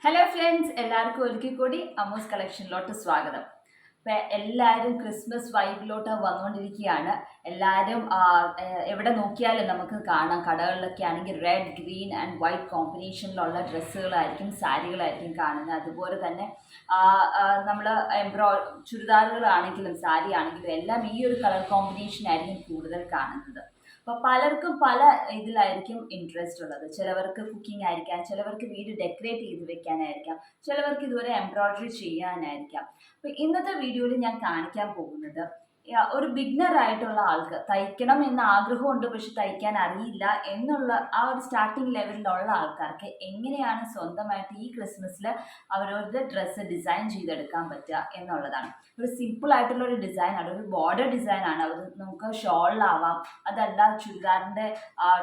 Hello friends, എല്ലാവർക്കും ഒരിക്കൽ കൂടി അമ്മൂസ് കളക്ഷനിലോട്ട് സ്വാഗതം. ഇപ്പം എല്ലാവരും ക്രിസ്മസ് വൈബിലോട്ട് വന്നുകൊണ്ടിരിക്കുകയാണ്. എല്ലാവരും എവിടെ നോക്കിയാലും നമുക്ക് കാണാം, കടകളിലൊക്കെ ആണെങ്കിൽ റെഡ്, ഗ്രീൻ ആൻഡ് വൈറ്റ് കോമ്പിനേഷനിലുള്ള ഡ്രസ്സുകളായിരിക്കും, സാരികളായിരിക്കും കാണുന്നത്. അതുപോലെ തന്നെ നമ്മൾ ചുരിദാറുകളാണെങ്കിലും സാരി ആണെങ്കിലും എല്ലാം ഈ ഒരു കളർ കോമ്പിനേഷൻ ആയിരിക്കും കൂടുതൽ കാണുന്നത്. അപ്പോൾ പലർക്കും പല ഇതിലായിരിക്കും ഇൻട്രസ്റ്റ് ഉള്ളത്. ചിലവർക്ക് കുക്കിംഗ് ആയിരിക്കാം, ചിലവർക്ക് വീട് ഡെക്കറേറ്റ് ചെയ്ത് വെക്കാനായിരിക്കാം, ചിലവർക്ക് ഇതുപോലെ എംബ്രോയിഡറി ചെയ്യാനായിരിക്കാം. അപ്പോൾ ഇന്നത്തെ വീഡിയോയിൽ ഞാൻ കാണിക്കാൻ പോകുന്നത് ഒരു ബിഗ്നർ ആയിട്ടുള്ള ആൾക്ക് തയ്ക്കണം എന്ന ആഗ്രഹമുണ്ട്, പക്ഷെ തയ്ക്കാൻ അറിയില്ല എന്നുള്ള ആ ഒരു സ്റ്റാർട്ടിങ് ലെവലിലുള്ള ആൾക്കാർക്ക് എങ്ങനെയാണ് സ്വന്തമായിട്ട് ഈ ക്രിസ്മസിൽ അവരവരുടെ ഡ്രസ്സ് ഡിസൈൻ ചെയ്തെടുക്കാൻ പറ്റുക എന്നുള്ളതാണ്. ഒരു സിമ്പിൾ ആയിട്ടുള്ള ഒരു ഡിസൈനാണ്, ഒരു ബോർഡർ ഡിസൈനാണ്. അത് നമുക്ക് ഷോളിലാവാം, അതല്ല ചുരിദാറിൻ്റെ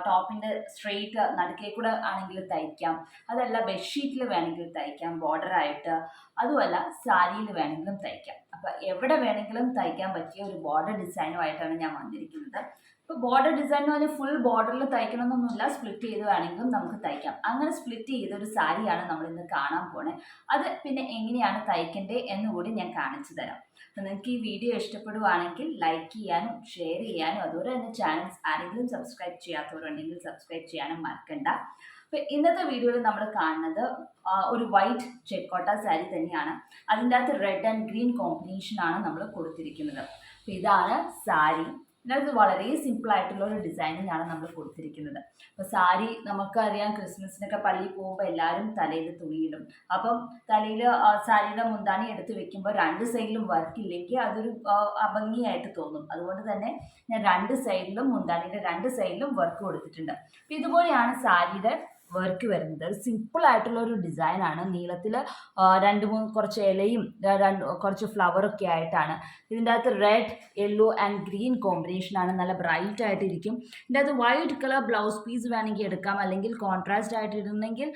ടോപ്പിൻ്റെ സ്ട്രെയിറ്റ് നടുക്കേ കൂടെ ആണെങ്കിൽ തയ്ക്കാം, അതല്ല ബെഡ്ഷീറ്റിൽ വേണമെങ്കിൽ തയ്ക്കാം ബോർഡറായിട്ട്, അതുമല്ല സാരിയിൽ വേണമെങ്കിലും തയ്ക്കാം. അപ്പോൾ എവിടെ വേണമെങ്കിലും തയ്ക്കാൻ പറ്റിയ ഒരു ബോർഡർ ഡിസൈനുമായിട്ടാണ് ഞാൻ വന്നിരിക്കുന്നത്. ഇപ്പോൾ ബോർഡർ ഡിസൈൻ എന്ന് പറഞ്ഞാൽ ഫുൾ ബോർഡറിൽ തയ്ക്കണമെന്നൊന്നുമില്ല, സ്പ്ലിറ്റ് ചെയ്ത് വേണമെങ്കിലും നമുക്ക് തയ്ക്കാം. അങ്ങനെ സ്പ്ലിറ്റ് ചെയ്തൊരു സാരിയാണ് നമ്മൾ ഇന്ന് കാണാൻ പോണേ. അത് പിന്നെ എങ്ങനെയാണ് തയ്ക്കേണ്ടത് എന്നുകൂടി ഞാൻ കാണിച്ചു തരാം. അപ്പോൾ നിങ്ങൾക്ക് ഈ വീഡിയോ ഇഷ്ടപ്പെടുവാണെങ്കിൽ ലൈക്ക് ചെയ്യാനും ഷെയർ ചെയ്യാനും, അതുപോലെ തന്നെ ചാനൽസ് ആരെങ്കിലും സബ്സ്ക്രൈബ് ചെയ്യാത്തവരുണ്ടെങ്കിൽ സബ്സ്ക്രൈബ് ചെയ്യാനും മറക്കണ്ട. അപ്പോൾ ഇന്നത്തെ വീഡിയോയിൽ നമ്മൾ കാണുന്നത് ഒരു വൈറ്റ് ചെക്കോട്ട സാരി തന്നെയാണ്. അതിൻ്റെ അകത്ത് റെഡ് ആൻഡ് ഗ്രീൻ കോമ്പിനേഷനാണ് നമ്മൾ കൊടുത്തിരിക്കുന്നത്. അപ്പോൾ ഇതാണ് സാരി. ഇതിനകത്ത് വളരെ സിമ്പിളായിട്ടുള്ള ഒരു ഡിസൈനിങ് ആണ് നമ്മൾ കൊടുത്തിരിക്കുന്നത്. അപ്പോൾ സാരി നമുക്കറിയാം, ക്രിസ്മസിനൊക്കെ പള്ളിയിൽ പോകുമ്പോൾ എല്ലാവരും തലയിൽ തുണിയിടും. അപ്പം തലയിൽ സാരിയുടെ മുന്താണി എടുത്ത് വെക്കുമ്പോൾ രണ്ട് സൈഡിലും വർക്ക് ഇല്ലെങ്കിൽ അതൊരു അഭംഗിയായിട്ട് തോന്നും. അതുകൊണ്ട് തന്നെ ഞാൻ രണ്ട് സൈഡിലും മുന്താണിയുടെ രണ്ട് സൈഡിലും വർക്ക് കൊടുത്തിട്ടുണ്ട്. അപ്പോൾ ഇതുപോലെയാണ് സാരിയുടെ വർക്ക് വരുന്നത്. ഒരു സിമ്പിൾ ആയിട്ടുള്ള ഒരു ഡിസൈനാണ്. നീളത്തിൽ കുറച്ച് ഇലയും കുറച്ച് ഫ്ലവറൊക്കെ ആയിട്ടാണ്. ഇതിൻ്റെ അകത്ത് റെഡ്, യെല്ലോ ആൻഡ് ഗ്രീൻ കോമ്പിനേഷനാണ്. നല്ല ബ്രൈറ്റ് ആയിട്ടിരിക്കും. ഇതിൻ്റെ അകത്ത് വൈറ്റ് കളർ ബ്ലൗസ് പീസ് വേണമെങ്കിൽ എടുക്കാം, അല്ലെങ്കിൽ കോൺട്രാസ്റ്റ് ആയിട്ട് ഇടുന്നെങ്കിൽ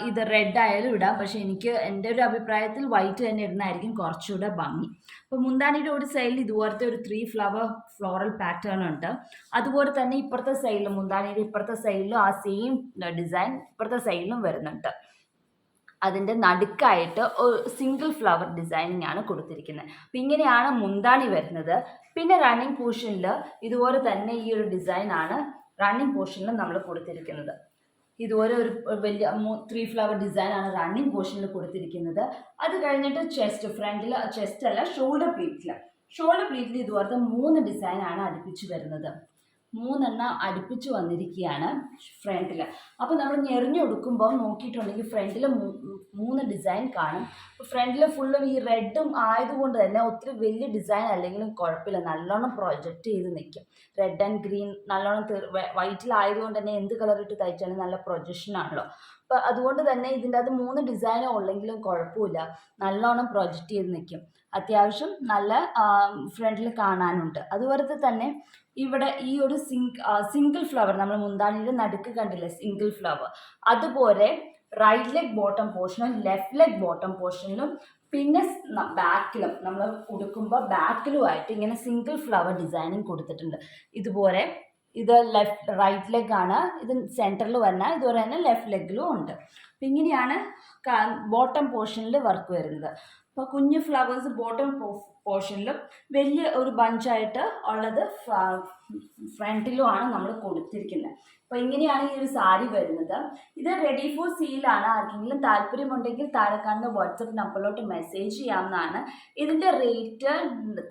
ഇത് റെഡ് ആയാലും ഇടാം. പക്ഷേ എൻ്റെ ഒരു അഭിപ്രായത്തിൽ വൈറ്റ് തന്നെ ഇടുന്നതായിരിക്കും കുറച്ചുകൂടെ ഭംഗി. അപ്പോൾ മുന്താണിയുടെ ഒരു സൈഡിൽ ഇതുപോലത്തെ ഒരു 3 ഫ്ലവർ ഫ്ലോറൽ പാറ്റേൺ ഉണ്ട്. അതുപോലെ തന്നെ ഇപ്പുറത്തെ സൈഡിലും, മുന്താണിയുടെ ഇപ്പുറത്തെ സൈഡിലും ആ സെയിം ഡിസൈൻ ഇപ്പുറത്തെ സൈഡിലും വരുന്നുണ്ട്. അതിൻ്റെ നടുക്കായിട്ട് ഒരു സിംഗിൾ ഫ്ലവർ ഡിസൈനിങ് ആണ് കൊടുത്തിരിക്കുന്നത്. അപ്പം ഇങ്ങനെയാണ് മുന്താണി വരുന്നത്. പിന്നെ റണ്ണിങ് പോർഷനിൽ ഇതുപോലെ തന്നെ ഈ ഒരു ഡിസൈനാണ് റണ്ണിങ് പോർഷനിൽ നമ്മൾ കൊടുത്തിരിക്കുന്നത്. ഇതുപോലെ ഒരു വലിയ 3 ഫ്ലവർ ഡിസൈനാണ് റണ്ണിങ് പോർഷനിൽ കൊടുത്തിരിക്കുന്നത്. അത് കഴിഞ്ഞിട്ട് ഫ്രണ്ടിൽ ചെസ്റ്റ് അല്ല, ഷോൾഡർ പ്ലീറ്റിൽ ഇതുപോലത്തെ 3 ഡിസൈനാണ് അടുപ്പിച്ച് വരുന്നത്. 3 അടുപ്പിച്ച് വന്നിരിക്കുകയാണ് ഫ്രണ്ടിൽ. അപ്പോൾ നമ്മൾ ഞെറിഞ്ഞു കൊടുക്കുമ്പോൾ നോക്കിയിട്ടുണ്ടെങ്കിൽ ഫ്രണ്ടിൽ 3 ഡിസൈൻ കാണും. അപ്പോൾ ഫ്രണ്ടിൽ ഫുള്ളും ഈ റെഡും ആയതുകൊണ്ട് തന്നെ ഒത്തിരി വലിയ ഡിസൈൻ അല്ലെങ്കിലും കുഴപ്പമില്ല, നല്ലോണം പ്രൊജക്റ്റ് ചെയ്ത് നിൽക്കും. റെഡ് ആൻഡ് ഗ്രീൻ നല്ലോണം വൈറ്റിലായതുകൊണ്ട് തന്നെ എന്ത് കളർ ഇട്ട് തയ്ച്ചാലും നല്ല പ്രൊജക്ഷനാണല്ലോ. അപ്പോൾ അതുകൊണ്ട് തന്നെ ഇതിൻ്റെ അത് 3 ഡിസൈനോ ഉള്ളെങ്കിലും കുഴപ്പമില്ല, നല്ലോണം പ്രൊജക്റ്റ് ചെയ്ത് നിൽക്കും. അത്യാവശ്യം നല്ല ഫ്രണ്ടിൽ കാണാനുണ്ട്. അതുപോലെ തന്നെ ഇവിടെ ഈ ഒരു സിംഗിൾ ഫ്ലവർ നമ്മൾ മുന്താണിയുടെ നടുക്ക് കണ്ടില്ലേ, സിംഗിൾ ഫ്ലവർ, അതുപോലെ റൈറ്റ് ലെഗ് ബോട്ടം പോർഷനും ലെഫ്റ്റ് ലെഗ് ബോട്ടം പോർഷനിലും പിന്നെ ബാക്കിലും നമ്മൾ ഉടുക്കുമ്പോൾ ബാക്കിലുമായിട്ട് ഇങ്ങനെ സിംഗിൾ ഫ്ലവർ ഡിസൈനിങ് കൊടുത്തിട്ടുണ്ട്. ഇതുപോലെ ഇത് റൈറ്റ് ലെഗ് ആണ്, ഇത് സെൻറ്ററിൽ വന്നാൽ ഇതുപോലെ തന്നെ ലെഫ്റ്റ് ലെഗിലും ഉണ്ട്. അപ്പം ഇങ്ങനെയാണ് ബോട്ടം പോർഷനിൽ വർക്ക് വരുന്നത്. അപ്പോൾ കുഞ്ഞു ഫ്ലവേഴ്സ് ബോട്ടം പോർഷനിലും വലിയ ഒരു ബഞ്ചായിട്ട് ഉള്ളത് ഫ്രണ്ടിലുമാണ് നമ്മൾ കൊടുത്തിരിക്കുന്നത്. അപ്പോൾ ഇങ്ങനെയാണ് ഈ ഒരു സാരി വരുന്നത്. ഇത് റെഡി ഫോർ സെയിലാണ്. ആർക്കെങ്കിലും താല്പര്യമുണ്ടെങ്കിൽ താഴെ കാണുന്ന വാട്സപ്പ് നമ്പറിലോട്ട് മെസ്സേജ് ചെയ്യാവുന്നതാണ്. ഇതിൻ്റെ റേറ്റ്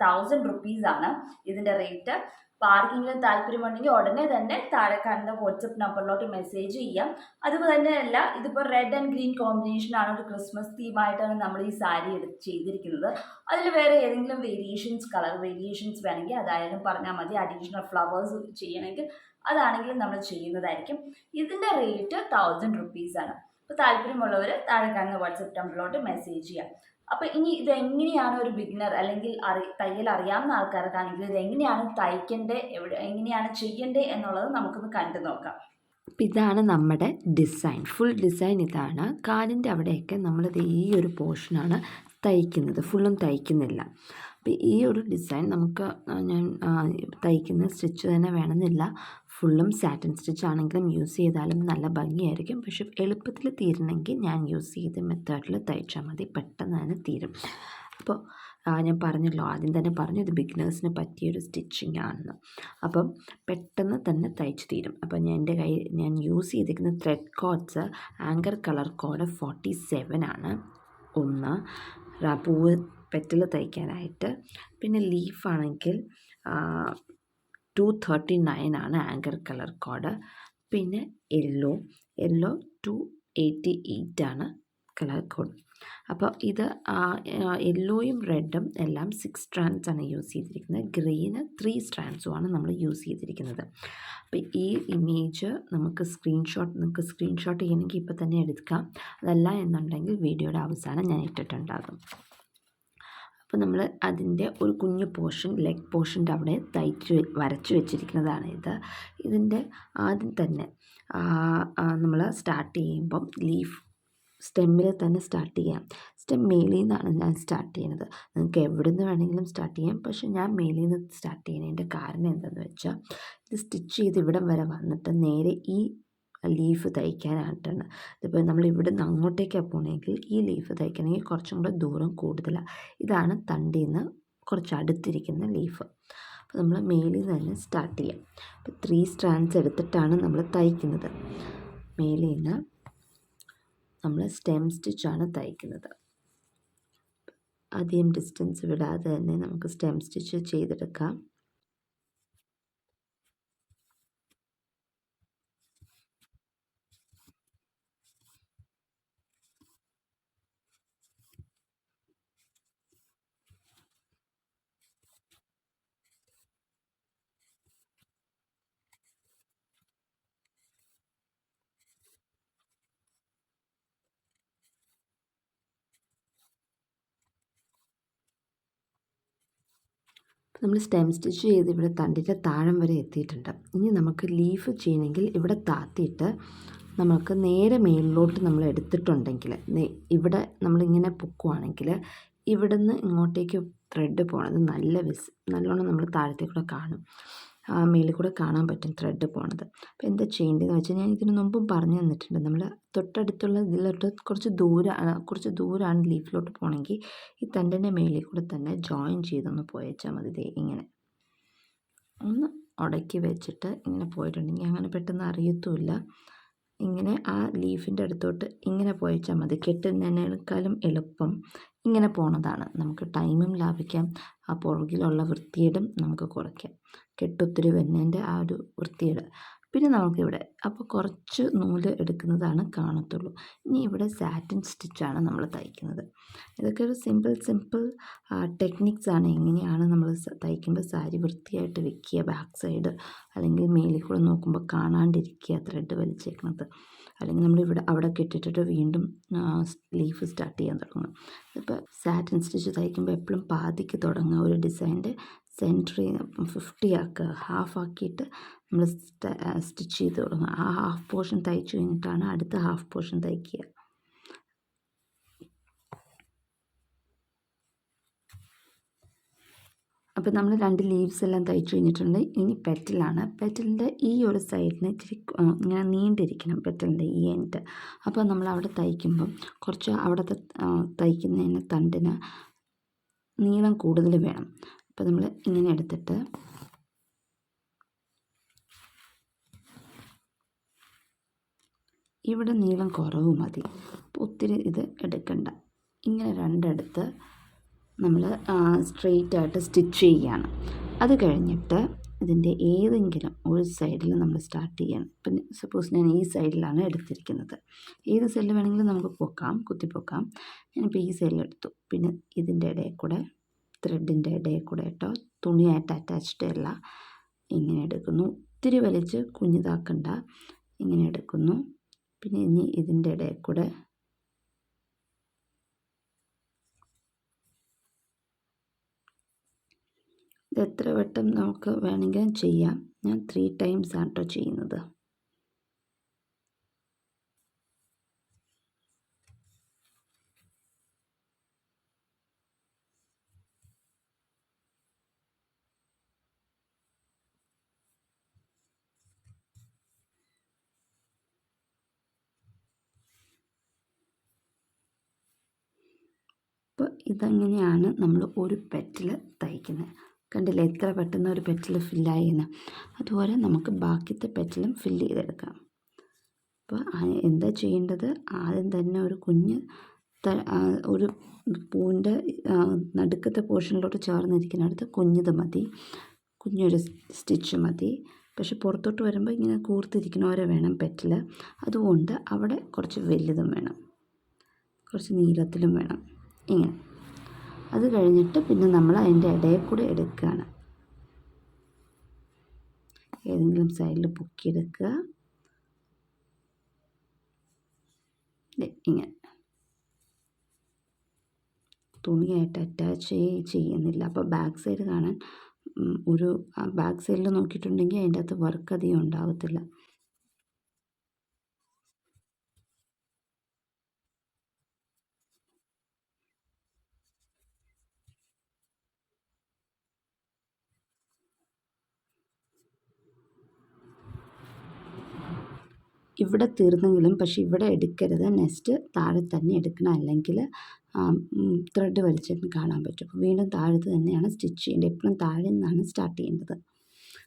1000 റുപ്പീസാണ് ഇതിൻ്റെ റേറ്റ്. അപ്പോൾ ആർക്കെങ്കിലും താല്പര്യമുണ്ടെങ്കിൽ ഉടനെ തന്നെ താഴെ കാണുന്ന വാട്സപ്പ് നമ്പറിലോട്ട് മെസ്സേജ് ചെയ്യാം. അതുപോലെ തന്നെയല്ല, ഇതിപ്പോൾ റെഡ് ആൻഡ് ഗ്രീൻ കോമ്പിനേഷനാണ്, ഒരു ക്രിസ്മസ് തീമായിട്ടാണ് നമ്മൾ ഈ സാരി ചെയ്തിരിക്കുന്നത്. അതിൽ വേറെ ഏതെങ്കിലും കളർ വേരിയേഷൻസ് വേണമെങ്കിൽ അതായാലും പറഞ്ഞാൽ മതി. അഡീഷണൽ ഫ്ലവേഴ്സ് ചെയ്യണമെങ്കിൽ അതാണെങ്കിലും നമ്മൾ ചെയ്യുന്നതായിരിക്കും. ഇതിൻ്റെ റേറ്റ് 1000 റുപ്പീസാണ്. അപ്പോൾ താല്പര്യമുള്ളവർ താഴെ കാണുന്ന വാട്സപ്പ് നമ്പറിലോട്ട് മെസ്സേജ് ചെയ്യാം. അപ്പോൾ ഇനി ഇതെങ്ങനെയാണ് ഒരു ബിഗിനർ അല്ലെങ്കിൽ തയ്യൽ അറിയാവുന്ന ആൾക്കാർക്കാണെങ്കിൽ ഇതെങ്ങനെയാണ് തയ്ക്കേണ്ടത്, എങ്ങനെയാണ് ചെയ്യേണ്ടത് എന്നുള്ളത് നമുക്കൊന്ന് കണ്ടു നോക്കാം. അപ്പം ഇതാണ് നമ്മുടെ ഡിസൈൻ, ഫുൾ ഡിസൈൻ ഇതാണ്. കാലിൻ്റെ അവിടെയൊക്കെ നമ്മളിത് ഈ ഒരു പോർഷനാണ് തയ്ക്കുന്നത്, ഫുള്ളും തയ്ക്കുന്നില്ല. അപ്പോൾ ഈ ഒരു ഡിസൈൻ നമുക്ക് ഞാൻ തയ്ക്കുന്ന സ്റ്റിച്ച് തന്നെ വേണമെന്നില്ല, ഫുള്ളും സാറ്റിൻ സ്റ്റിച്ച് ആണെങ്കിലും യൂസ് ചെയ്താലും നല്ല ഭംഗിയായിരിക്കും. പക്ഷെ എളുപ്പത്തിൽ തീരണമെങ്കിൽ ഞാൻ യൂസ് ചെയ്ത മെത്തേഡിൽ തയ്ച്ചാൽ മതി, പെട്ടെന്ന് തന്നെ തീരും. അപ്പോൾ ഞാൻ പറഞ്ഞല്ലോ, ആദ്യം തന്നെ പറഞ്ഞു ഇത് ബിഗിനേഴ്സിന് പറ്റിയൊരു സ്റ്റിച്ചിങ് ആണെന്ന്. അപ്പം പെട്ടെന്ന് തന്നെ തയ്ച്ച് തീരും. അപ്പം ഞാൻ യൂസ് ചെയ്തിരിക്കുന്ന thread codes anchor colour code 47 ആണ്. ഒന്ന് പൂവ് പെറ്റൽ തയ്ക്കാനായിട്ട്. പിന്നെ ലീഫാണെങ്കിൽ 239 ആണ് ആങ്കർ കളർ കോഡ്. പിന്നെ യെല്ലോ 288 ആണ് കളർ കോഡ്. അപ്പോൾ ഇത് യെല്ലോയും റെഡും എല്ലാം 6 strands ആണ് യൂസ് ചെയ്തിരിക്കുന്നത്. ഗ്രീന് 3 strandsമാണ് നമ്മൾ യൂസ് ചെയ്തിരിക്കുന്നത്. അപ്പോൾ ഈ ഇമേജ് നിങ്ങൾക്ക് സ്ക്രീൻഷോട്ട് ചെയ്യണമെങ്കിൽ ഇപ്പോൾ തന്നെ എടുക്കാം. അതല്ല എന്നുണ്ടെങ്കിൽ വീഡിയോയുടെ അവസാനം ഞാൻ ഇട്ടിട്ടുണ്ടാകും. അപ്പോൾ നമ്മൾ അതിൻ്റെ ഒരു കുഞ്ഞു പോർഷൻ, ലെഗ് പോർഷൻ്റെ അവിടെ വരച്ച് വെച്ചിരിക്കുന്നതാണ് ഇത്. ഇതിൻ്റെ ആദ്യം തന്നെ നമ്മൾ സ്റ്റാർട്ട് ചെയ്യുമ്പം ലീഫ് സ്റ്റെമ്മിൽ തന്നെ സ്റ്റാർട്ട് ചെയ്യാം. സ്റ്റെം മേലിൽ നിന്നാണ് ഞാൻ സ്റ്റാർട്ട് ചെയ്യുന്നത്. നിങ്ങൾക്ക് എവിടെ നിന്ന് വേണമെങ്കിലും സ്റ്റാർട്ട് ചെയ്യാം. പക്ഷേ ഞാൻ മേലിൽ നിന്ന് സ്റ്റാർട്ട് ചെയ്യുന്നതിൻ്റെ കാരണം എന്താണെന്ന് വെച്ചാൽ, ഇത് സ്റ്റിച്ച് ചെയ്ത് ഇവിടം വരെ വന്നിട്ട് നേരെ ഈ ലീഫ് തയ്ക്കാനായിട്ടാണ്. ഇതിപ്പോൾ നമ്മൾ ഇവിടെ നിന്ന് അങ്ങോട്ടേക്കാണ് പോകണമെങ്കിൽ ഈ ലീഫ് തയ്ക്കണമെങ്കിൽ കുറച്ചും കൂടെ ദൂരം കൂടുതലാണ്. ഇതാണ് തണ്ടിൽ നിന്ന് കുറച്ച് അടുത്തിരിക്കുന്ന ലീഫ്. അപ്പോൾ നമ്മൾ മേലിൽ നിന്ന് തന്നെ സ്റ്റാർട്ട് ചെയ്യാം. അപ്പോൾ 3 strands എടുത്തിട്ടാണ് നമ്മൾ തയ്ക്കുന്നത്. മേലിൽ നിന്ന് നമ്മൾ സ്റ്റെം സ്റ്റിച്ചാണ് തയ്ക്കുന്നത്. അധികം ഡിസ്റ്റൻസ് വിടാതെ തന്നെ നമുക്ക് സ്റ്റെം സ്റ്റിച്ച് ചെയ്തെടുക്കാം. നമ്മൾ സ്റ്റെം സ്റ്റിച്ച് ചെയ്ത് ഇവിടെ തണ്ടിൻ്റെ താഴം വരെ എത്തിയിട്ടുണ്ട്. ഇനി നമുക്ക് ലീഫ് ചെയ്യണമെങ്കിൽ ഇവിടെ താത്തിയിട്ട് നമുക്ക് നേരെ മേലിലോട്ട് നമ്മൾ എടുത്തിട്ടുണ്ടെങ്കിൽ, ഇവിടെ നമ്മളിങ്ങനെ പൊക്കുവാണെങ്കിൽ ഇവിടുന്ന് ഇങ്ങോട്ടേക്ക് ത്രെഡ് പോണത് നല്ലോണം നമ്മൾ താഴത്തേക്കൂടെ കാണും. മേലിൽ കൂടെ കാണാൻ പറ്റും ത്രെഡ് പോണത്. അപ്പോൾ എന്താ ചെയ്യേണ്ടതെന്ന് വെച്ചാൽ, ഞാൻ ഇതിന് മുമ്പും പറഞ്ഞു തന്നിട്ടുണ്ട്. നമ്മൾ തൊട്ടടുത്തുള്ള ഇതിലോട്ട് കുറച്ച് ദൂരമാണ് ലീഫിലോട്ട് പോകണമെങ്കിൽ ഈ തണ്ടിൻ്റെ മേലിൽ കൂടെ തന്നെ ജോയിൻ ചെയ്തൊന്ന് പോയേച്ചാൽ മതി. ഇങ്ങനെ ഒന്ന് ഉടക്കി വെച്ചിട്ട് ഇങ്ങനെ പോയിട്ടുണ്ടെങ്കിൽ അങ്ങനെ പെട്ടെന്ന് അറിയത്തുമില്ല. ഇങ്ങനെ ആ ലീഫിൻ്റെ അടുത്തോട്ട് ഇങ്ങനെ പോയേച്ചാൽ മതി. കെട്ടുന്നതിനേക്കാളും എളുപ്പം ഇങ്ങനെ പോണതാണ്. നമുക്ക് ടൈമും ലാഭിക്കാം, ആ പുറകിലുള്ള വൃത്തികേടും നമുക്ക് കുറയ്ക്കാം. കെട്ടൊത്തിരി വരുന്നതിൻ്റെ ആ ഒരു വൃത്തികേട്. പിന്നെ നമുക്കിവിടെ അപ്പോൾ കുറച്ച് നൂല് എടുക്കുന്നതാണ് കാണത്തുള്ളൂ. ഇനി ഇവിടെ സാറ്റിൻ സ്റ്റിച്ചാണ് നമ്മൾ തയ്ക്കുന്നത്. ഇതൊക്കെ ഒരു സിമ്പിൾ ടെക്നിക്സാണ്. എങ്ങനെയാണ് നമ്മൾ തയ്ക്കുമ്പോൾ സാരി വൃത്തിയായിട്ട് വെക്കുക, ബാക്ക് സൈഡ് അല്ലെങ്കിൽ മേലിൽ കൂടെ നോക്കുമ്പോൾ കാണാണ്ടിരിക്കുക ത്രെഡ് വലിച്ചേക്കുന്നത്. അല്ലെങ്കിൽ നമ്മളിവിടെ അവിടെ കെട്ടിട്ടിട്ട് വീണ്ടും ലീഫ് സ്റ്റാർട്ട് ചെയ്യാൻ തുടങ്ങും. ഇപ്പോൾ സാറ്റിൻ സ്റ്റിച്ച് തയ്ക്കുമ്പോൾ എപ്പോഴും പാതിക്ക് തുടങ്ങുക. ഒരു ഡിസൈൻ്റെ സെൻറ്ററിൽ 50 ആക്കുക, ഹാഫ് ആക്കിയിട്ട് നമ്മൾ സ്റ്റിച്ച് ചെയ്ത് തുടങ്ങുക. ആ ഹാഫ് പോർഷൻ തയ്ച്ചു കഴിഞ്ഞിട്ടാണ് അടുത്ത ഹാഫ് പോർഷൻ തയ്ക്കുക. അപ്പോൾ നമ്മൾ 2 ലീവ്സ് എല്ലാം തയ്ച്ചു കഴിഞ്ഞിട്ടുണ്ട്. ഇനി പെറ്റലാണ്. പെറ്റലിൻ്റെ ഈ ഒരു സൈഡിന് ഇച്ചിരി ഇങ്ങനെ നീണ്ടിരിക്കണം, പെറ്റലിൻ്റെ ഈ എൻഡ്. അപ്പോൾ നമ്മൾ അവിടെ തയ്ക്കുമ്പം കുറച്ച് അവിടുത്തെ തയ്ക്കുന്നതിന് തണ്ടിന് നീളം കൂടുതൽ വേണം. അപ്പോൾ നമ്മൾ ഇങ്ങനെ എടുത്തിട്ട് ഇവിടെ നീളം കുറവ് മതി. അപ്പോൾ ഒത്തിരി ഇത് എടുക്കണ്ട. ഇങ്ങനെ രണ്ടെടുത്ത് നമ്മൾ സ്ട്രെയിറ്റ് ആയിട്ട് സ്റ്റിച്ച് ചെയ്യുകയാണ്. അത് കഴിഞ്ഞിട്ട് ഇതിൻ്റെ ഏതെങ്കിലും ഒരു സൈഡിൽ നമ്മൾ സ്റ്റാർട്ട് ചെയ്യണം. ഇപ്പം സപ്പോസ് ഞാൻ ഈ സൈഡിലാണ് എടുത്തിരിക്കുന്നത്. ഏത് സൈഡിൽ വേണമെങ്കിലും നമുക്ക് കുത്തിപ്പൊക്കാം. ഞാനിപ്പോൾ ഈ സൈഡിലെടുത്തു. പിന്നെ ഇതിൻ്റെ ഇടയിൽ കൂടെ ത്രെഡിൻ്റെ ഇടയിൽ കൂടെ കേട്ടോ, തുണിയായിട്ട് അറ്റാച്ച്ഡ് അല്ല. ഇങ്ങനെ എടുക്കുന്നു. ഒത്തിരി വലിച്ച് കുഞ്ഞിതാക്കണ്ട. ഇങ്ങനെ എടുക്കുന്നു. പിന്നെ ഇനി ഇതിൻ്റെ ഇടയിൽ കൂടെ ഇത് എത്ര വട്ടം നമുക്ക് വേണമെങ്കിലും ചെയ്യാം. ഞാൻ 3 times ആണ് കേട്ടോ ചെയ്യുന്നത്. ഇതങ്ങനെയാണ് നമ്മൾ ഒരു പെറ്റിൽ തയ്ക്കുന്നത്. കണ്ടില്ലേ എത്ര പെട്ടെന്ന് ഒരു പെറ്റിൽ ഫില്ലായെന്ന്. അതുപോലെ നമുക്ക് ബാക്കിത്തെ പെറ്റിലും ഫില്ല് ചെയ്തെടുക്കാം. അപ്പോൾ എന്താ ചെയ്യേണ്ടത്, ആദ്യം തന്നെ ഒരു കുഞ്ഞ് ഒരു പൂവിൻ്റെ നടുക്കത്തെ പോർഷനിലോട്ട് ചേർന്നിരിക്കുന്നിടത്ത് കുഞ്ഞത് മതി, കുഞ്ഞൊരു സ്റ്റിച്ച് മതി. പക്ഷെ പുറത്തോട്ട് വരുമ്പോൾ ഇങ്ങനെ കൂർത്തിരിക്കണവരെ വേണം പെറ്റിൽ. അതുകൊണ്ട് അവിടെ കുറച്ച് വലുതും വേണം, കുറച്ച് നീളത്തിലും വേണം. ഇങ്ങനെ അത് കഴിഞ്ഞിട്ട് പിന്നെ നമ്മൾ അതിൻ്റെ ഇടയിൽ കൂടെ എടുക്കുകയാണ്. ഏതെങ്കിലും സൈഡിൽ പൊക്കിയെടുക്കുക. ഇങ്ങനെ തുണിയായിട്ട് അറ്റാച്ച് ചെയ്യുന്നില്ല. അപ്പോൾ ബാക്ക് സൈഡ് കാണാൻ ഒരു ബാക്ക് സൈഡിൽ നോക്കിയിട്ടുണ്ടെങ്കിൽ അതിൻ്റെ അകത്ത് വർക്ക് അധികം ഉണ്ടാവത്തില്ല. ഇവിടെ തീർന്നെങ്കിലും പക്ഷെ ഇവിടെ എടുക്കരുത്, നെക്സ്റ്റ് താഴെ തന്നെ എടുക്കണം, അല്ലെങ്കിൽ ത്രെഡ് വലിച്ചിട്ട് കാണാൻ പറ്റും. അപ്പോൾ വീണ്ടും താഴത്ത് തന്നെയാണ് സ്റ്റിച്ച് ചെയ്യേണ്ടത്. എപ്പോഴും താഴെ നിന്നാണ് സ്റ്റാർട്ട് ചെയ്യേണ്ടത്.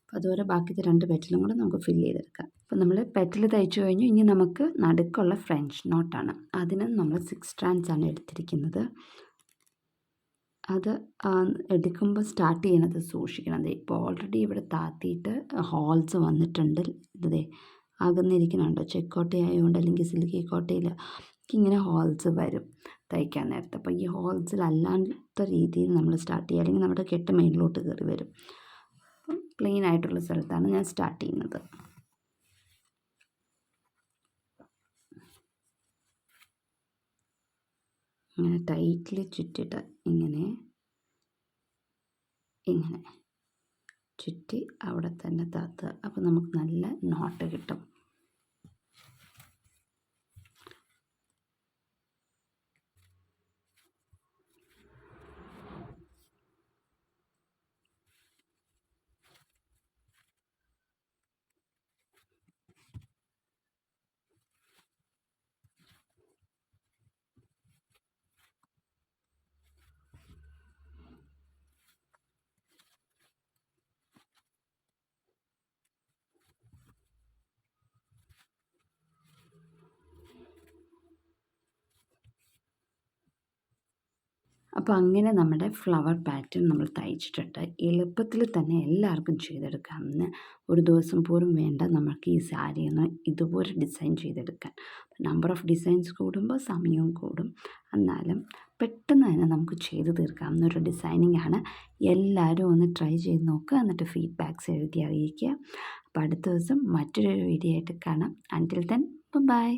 അപ്പോൾ അതുപോലെ ബാക്കിത്തെ 2 പെറ്റലും കൂടെ നമുക്ക് ഫില്ല് ചെയ്തെടുക്കാം. അപ്പോൾ നമ്മൾ പെറ്റൽ തയ്ച്ചു കഴിഞ്ഞു. ഇനി നമുക്ക് നടുക്കുള്ള ഫ്രഞ്ച് നോട്ടാണ്. അതിന് നമ്മൾ 6 strands ആണ് എടുത്തിരിക്കുന്നത്. അത് എടുക്കുമ്പോൾ സ്റ്റാർട്ട് ചെയ്യണത് സൂക്ഷിക്കണം. ഇപ്പോൾ ഓൾറെഡി ഇവിടെ താത്തിയിട്ട് ഹോൾസ് വന്നിട്ടുണ്ട്. ഇതേ അകന്നിരിക്കുന്നുണ്ടോ, ചെക്കോട്ടയായതുകൊണ്ട് അല്ലെങ്കിൽ സിൽക്കി കോട്ടയിൽ ഇങ്ങനെ ഹോൾസ് വരും തയ്ക്കാൻ നേരത്തെ. അപ്പോൾ ഈ ഹോൾസിലല്ലാത്ത രീതിയിൽ നമ്മൾ സ്റ്റാർട്ട് ചെയ്യുക, അല്ലെങ്കിൽ നമ്മുടെ കെട്ട് മേലിലോട്ട് കയറി വരും. അപ്പം പ്ലെയിൻ ആയിട്ടുള്ള സ്ഥലത്താണ് ഞാൻ സ്റ്റാർട്ട് ചെയ്യുന്നത്. ഇങ്ങനെ ടൈറ്റ്ലി ചുറ്റിട്ട് ഇങ്ങനെ ചുറ്റി അവിടെ തന്നെ താത്തുക. അപ്പോൾ നമുക്ക് നല്ല നോട്ട് കിട്ടും. അപ്പോൾ അങ്ങനെ നമ്മുടെ ഫ്ലവർ പാറ്റേൺ നമ്മൾ തയ്ച്ചിട്ടുണ്ട്. എളുപ്പത്തിൽ തന്നെ എല്ലാവർക്കും ചെയ്തെടുക്കാവുന്ന, ഒരു ദിവസം പോലും വേണ്ട നമുക്ക് ഈ സാരിയൊന്ന് ഇതുപോലെ ഡിസൈൻ ചെയ്തെടുക്കാൻ. നമ്പർ ഓഫ് ഡിസൈൻസ് കൂടുമ്പോൾ സമയവും കൂടും, എന്നാലും പെട്ടെന്ന് തന്നെ നമുക്ക് ചെയ്ത് തീർക്കാവുന്ന ഒരു ഡിസൈനിങ് ആണ്. എല്ലാവരും ഒന്ന് ട്രൈ ചെയ്ത് നോക്കുക, എന്നിട്ട് ഫീഡ്ബാക്ക്സ് എഴുതി അറിയിക്കുക. അപ്പോൾ അടുത്ത ദിവസം മറ്റൊരു വീഡിയോ ആയിട്ട് കാണാം. അൻറ്റിൽ ദെൻ ബൈ.